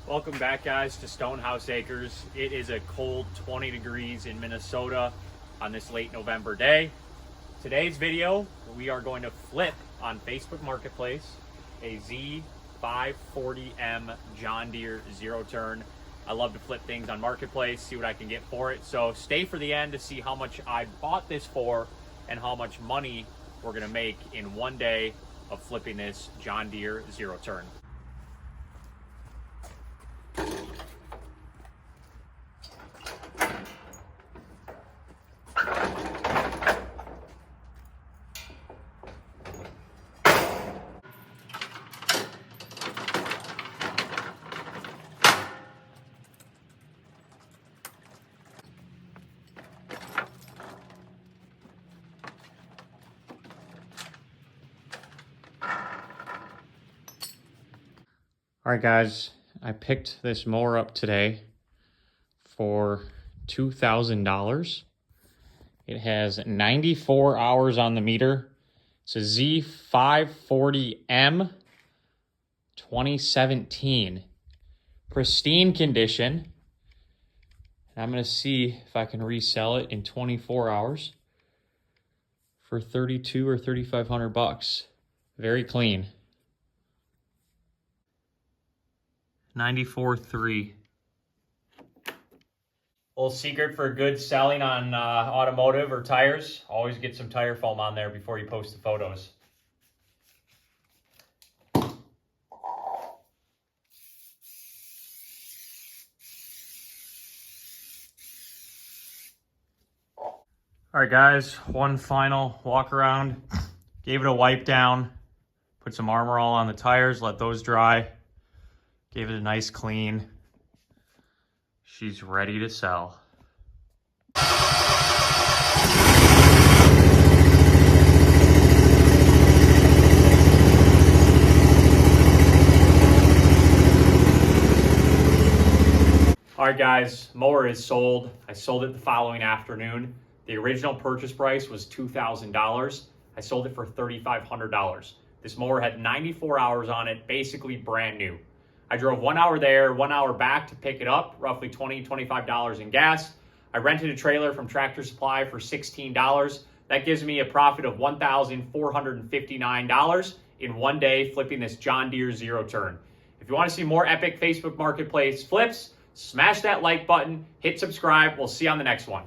Welcome back, guys, to Stonehouse Acres. It is a cold 20 degrees in Minnesota on this late November day. Today's video, we are going to flip on Facebook Marketplace a Z540M John Deere zero turn. I love to flip things on Marketplace, see what I can get for it. So stay for the end to see how much I bought this for and how much money we're gonna make in one day of flipping this John Deere zero turn. All right, guys, I picked this mower up today for $2,000. It has 94 hours on the meter. It's a Z540M 2017. Pristine condition. I'm going to see if I can resell it in 24 hours for 32 or 3,500 bucks. Very clean. 94.3. Little secret for good selling on automotive or tires, always get some tire foam on there before you post the photos. All right, guys, one final walk around. Gave it a wipe down, put some Armor All on the tires, let those dry. Gave it a nice clean. She's ready to sell. All right, guys, mower is sold. I sold it the following afternoon. The original purchase price was $2,000. I sold it for $3,500. This mower had 94 hours on it, basically brand new. I drove 1 hour there, 1 hour back to pick it up, roughly $20, $25 in gas. I rented a trailer from Tractor Supply for $16. That gives me a profit of $1,459 in one day flipping this John Deere zero turn. If you want to see more epic Facebook Marketplace flips, smash that like button, hit subscribe. We'll see you on the next one.